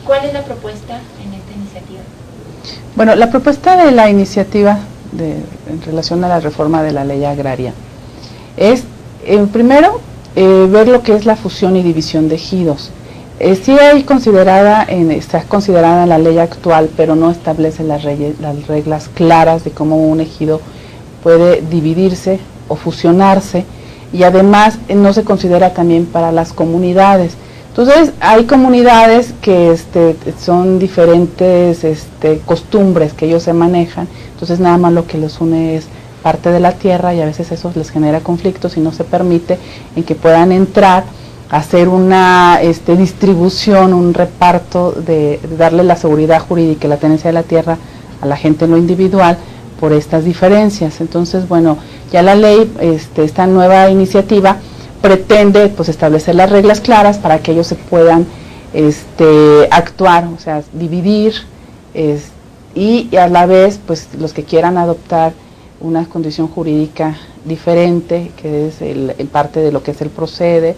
¿Cuál es la propuesta en esta iniciativa? Bueno, la propuesta de la iniciativa en relación a la reforma de la ley agraria es, primero, ver lo que es la fusión y división de ejidos. Sí está considerada en la ley actual, pero no establece las reglas claras de cómo un ejido puede dividirse o fusionarse, y además no se considera también para las comunidades. Entonces hay comunidades que son diferentes costumbres que ellos se manejan, entonces nada más lo que los une es parte de la tierra, y a veces eso les genera conflictos y no se permite en que puedan entrar a hacer una distribución, un reparto de darle la seguridad jurídica y la tenencia de la tierra a la gente en lo individual por estas diferencias. Entonces, bueno, ya la ley, esta nueva iniciativa pretende pues establecer las reglas claras para que ellos se puedan actuar, o sea, dividir, y a la vez pues los que quieran adoptar una condición jurídica diferente, que es en parte de lo que es el procede,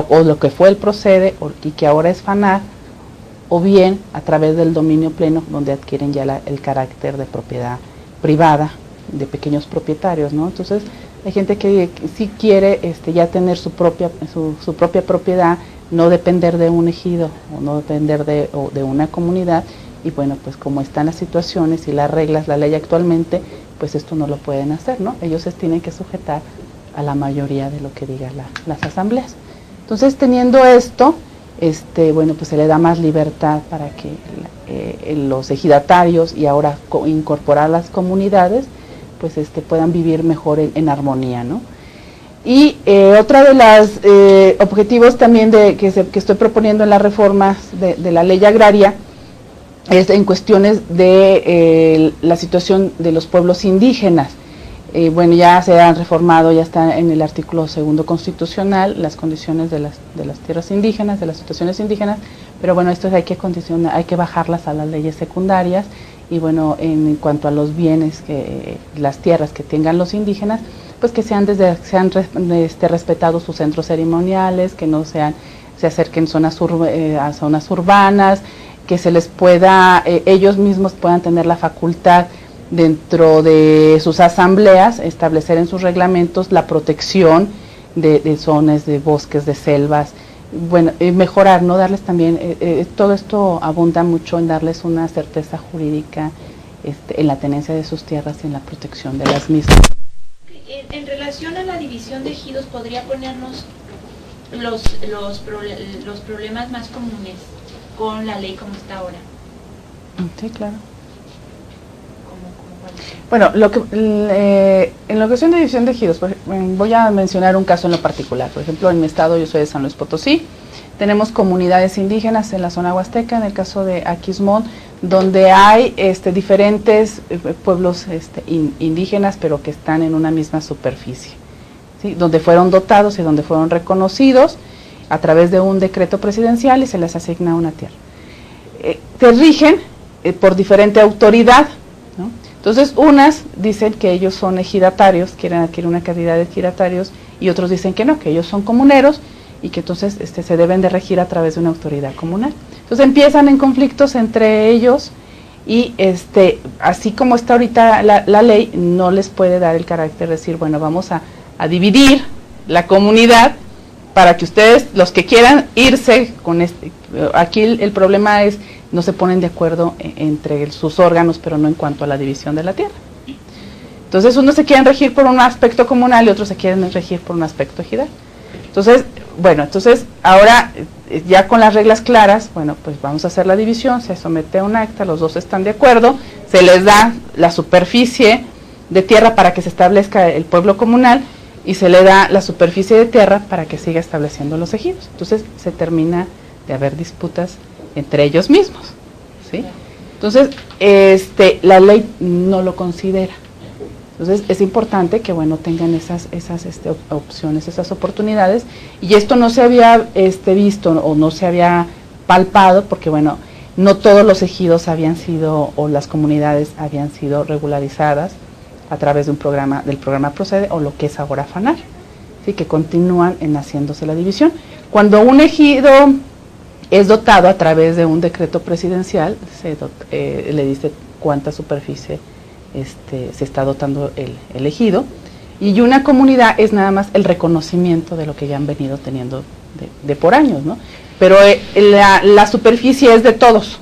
o lo que fue el procede, y que ahora es FANAR, o bien a través del dominio pleno, donde adquieren ya el carácter de propiedad privada de pequeños propietarios, ¿no? Entonces hay gente que sí quiere ya tener su propia propiedad, no depender de un ejido o no depender de una comunidad, y bueno, pues como están las situaciones y las reglas, la ley actualmente, pues esto no lo pueden hacer, ¿no? Ellos se tienen que sujetar a la mayoría de lo que digan las asambleas. Entonces, teniendo esto, bueno, pues se le da más libertad para que los ejidatarios, y ahora incorporar las comunidades, pues puedan vivir mejor en armonía, ¿no? Y otra de los objetivos también que estoy proponiendo en las reformas de la ley agraria es en cuestiones de la situación de los pueblos indígenas. Bueno, ya se han reformado, ya está en el artículo 2 constitucional las condiciones de las tierras indígenas, de las situaciones indígenas, pero bueno, esto hay que bajarlas a las leyes secundarias. Y bueno, en cuanto a los bienes, las tierras que tengan los indígenas, pues que sean respetados sus centros ceremoniales, que no se acerquen a zonas urbanas, que se les pueda, ellos mismos puedan tener la facultad dentro de sus asambleas, establecer en sus reglamentos la protección de zonas, de bosques, de selvas. Bueno, mejorar, ¿no? Darles también, todo esto abunda mucho en darles una certeza jurídica en la tenencia de sus tierras y en la protección de las mismas. En relación a la división de ejidos, ¿podría ponernos los problemas más comunes con la ley como está ahora? Sí, claro. Bueno, en la cuestión de división de ejidos, voy a mencionar un caso en lo particular. Por ejemplo, en mi estado, yo soy de San Luis Potosí, tenemos comunidades indígenas en la zona huasteca, en el caso de Aquismón, donde hay diferentes pueblos indígenas, pero que están en una misma superficie, ¿sí? Donde fueron dotados y donde fueron reconocidos a través de un decreto presidencial, y se les asigna una tierra. Se rigen por diferente autoridad, ¿no? Entonces, unas dicen que ellos son ejidatarios, quieren adquirir una cantidad de ejidatarios, y otros dicen que no, que ellos son comuneros, y que entonces se deben de regir a través de una autoridad comunal. Entonces empiezan en conflictos entre ellos, y así como está ahorita la ley, no les puede dar el carácter de decir, bueno, vamos a dividir la comunidad para que ustedes, los que quieran irse con aquí el problema es, no se ponen de acuerdo entre sus órganos, pero no en cuanto a la división de la tierra. Entonces, unos se quieren regir por un aspecto comunal y otros se quieren regir por un aspecto ejidal. Entonces, bueno, ahora ya con las reglas claras, bueno, pues vamos a hacer la división, se somete a un acta, los dos están de acuerdo, se les da la superficie de tierra para que se establezca el pueblo comunal, y se le da la superficie de tierra para que siga estableciendo los ejidos. Entonces, se termina de haber disputas entre ellos mismos, ¿sí? Entonces, la ley no lo considera. Entonces, es importante que, bueno, tengan esas opciones, esas oportunidades, y esto no se había visto o no se había palpado, porque, bueno, no todos los ejidos habían sido, o las comunidades habían sido regularizadas a través de del programa Procede, o lo que es ahora FANAR, ¿sí? Que continúan en haciéndose la división. Cuando un ejido es dotado a través de un decreto presidencial, le dice cuánta superficie se está dotando el ejido, y una comunidad es nada más el reconocimiento de lo que ya han venido teniendo de por años, ¿no? Pero la superficie es de todos.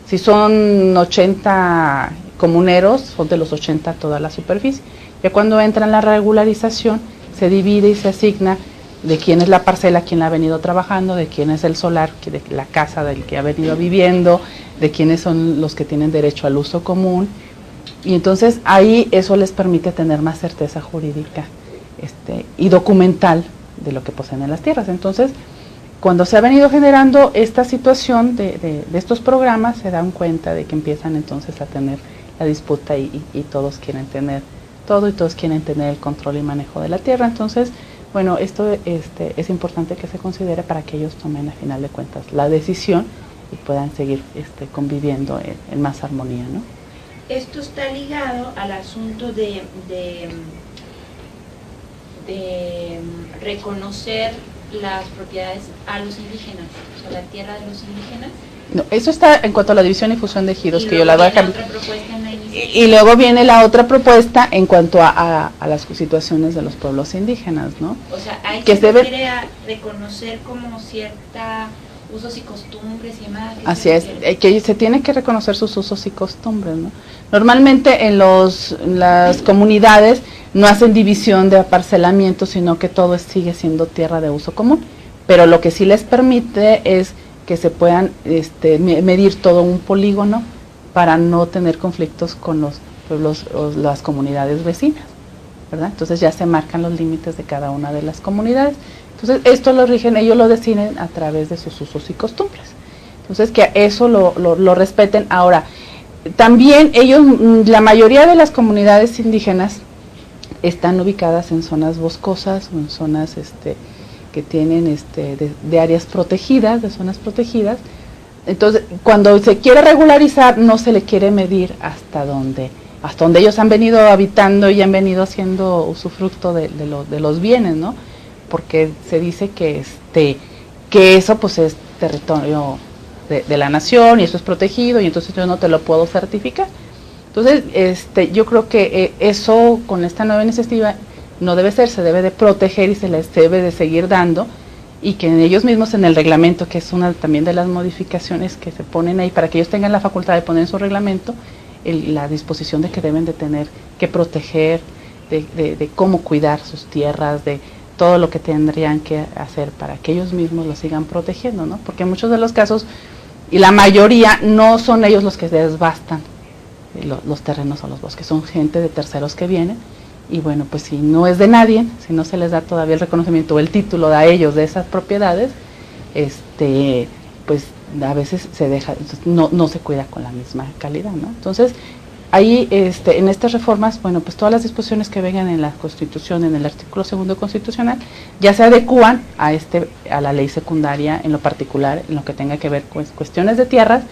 Si son 80 comuneros, son de los 80 toda la superficie. Ya cuando entra en la regularización, se divide y se asigna de quién es la parcela, quién la ha venido trabajando, de quién es el solar, de la casa del que ha venido viviendo, de quiénes son los que tienen derecho al uso común. Y entonces ahí eso les permite tener más certeza jurídica y documental de lo que poseen en las tierras. Entonces, cuando se ha venido generando esta situación de estos programas, se dan cuenta de que empiezan entonces a tener la disputa y todos quieren tener todo y todos quieren tener el control y manejo de la tierra. Entonces, bueno, esto es importante que se considere para que ellos tomen a final de cuentas la decisión y puedan seguir conviviendo en más armonía, ¿no? Esto está ligado al asunto de reconocer las propiedades a los indígenas, o sea, la tierra de los indígenas. No, eso está en cuanto a la división y fusión de ejidos, que yo la voy a cambiar. Y luego viene la otra propuesta en cuanto a las situaciones de los pueblos indígenas, ¿no? O sea, ahí que se refiere a reconocer como cierta usos y costumbres y demás. Así es, que se tiene que reconocer sus usos y costumbres, ¿no? Normalmente en las comunidades no hacen división de aparcelamiento, sino que todo sigue siendo tierra de uso común, pero lo que sí les permite es que se puedan medir todo un polígono para no tener conflictos con los pueblos o las comunidades vecinas, ¿verdad? Entonces ya se marcan los límites de cada una de las comunidades. Entonces esto lo rigen, ellos lo deciden a través de sus usos y costumbres. Entonces que eso lo respeten. Ahora, también ellos, la mayoría de las comunidades indígenas están ubicadas en zonas boscosas o en zonas que tienen de áreas protegidas, de zonas protegidas. Entonces, cuando se quiere regularizar, no se le quiere medir hasta donde ellos han venido habitando y han venido haciendo usufructo de los bienes, ¿no? Porque se dice que eso pues es territorio de la nación y eso es protegido y entonces yo no te lo puedo certificar. Entonces, yo creo que eso con esta nueva iniciativa no debe ser, se debe de proteger y se les debe de seguir dando, y que ellos mismos en el reglamento, que es una también de las modificaciones que se ponen ahí para que ellos tengan la facultad de poner en su reglamento la disposición de que deben de tener que proteger, de cómo cuidar sus tierras, de todo lo que tendrían que hacer para que ellos mismos lo sigan protegiendo, ¿no? Porque en muchos de los casos, y la mayoría, no son ellos los que desbastan los terrenos o los bosques, son gente de terceros que vienen, y bueno, pues si no es de nadie, si no se les da todavía el reconocimiento o el título a ellos de esas propiedades, pues a veces se deja, no se cuida con la misma calidad, ¿no? Entonces, ahí en estas reformas, bueno, pues todas las disposiciones que vengan en la Constitución, en el artículo 2 constitucional, ya se adecúan a la ley secundaria en lo particular, en lo que tenga que ver con cuestiones de tierras,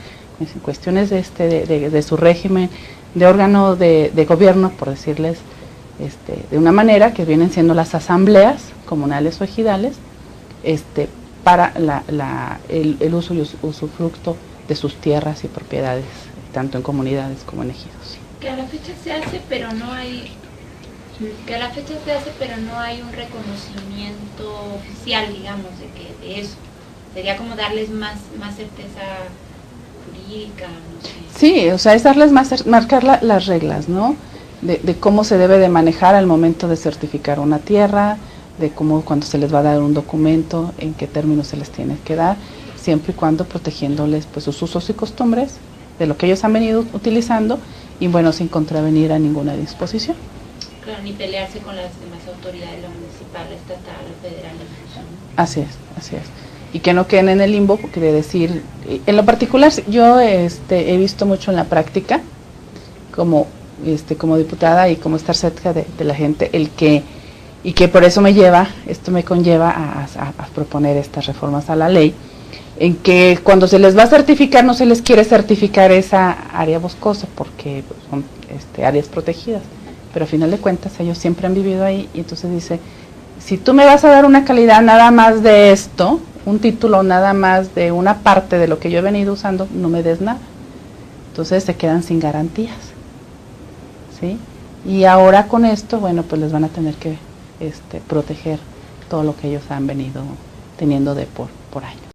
cuestiones de su régimen, de órgano de gobierno, por decirles de una manera, que vienen siendo las asambleas comunales o ejidales, para el uso y usufructo de sus tierras y propiedades, tanto en comunidades como en ejidos. Que a la fecha se hace, pero no hay un reconocimiento oficial, digamos, de eso. Sería como darles más certeza jurídica, no sé. Sí, o sea, es darles marcar las reglas, ¿no? De cómo se debe de manejar al momento de certificar una tierra, de cómo cuando se les va a dar un documento, en qué términos se les tiene que dar, siempre y cuando protegiéndoles pues sus usos y costumbres de lo que ellos han venido utilizando, y bueno, sin contravenir a ninguna disposición. Claro, ni pelearse con las demás autoridades, la municipal, la estatal, la federal. Así es. Y que no queden en el limbo, porque de decir, en lo particular, yo he visto mucho en la práctica, como diputada y como estar cerca de la gente, y que por eso esto me conlleva a proponer estas reformas a la ley, en que cuando se les va a certificar no se les quiere certificar esa área boscosa porque son áreas protegidas, pero a final de cuentas ellos siempre han vivido ahí, y entonces dice, si tú me vas a dar una calidad nada más de esto, un título nada más de una parte de lo que yo he venido usando, no me des nada. Entonces se quedan sin garantías, ¿sí? Y ahora con esto, bueno, pues les van a tener que proteger todo lo que ellos han venido teniendo de por años.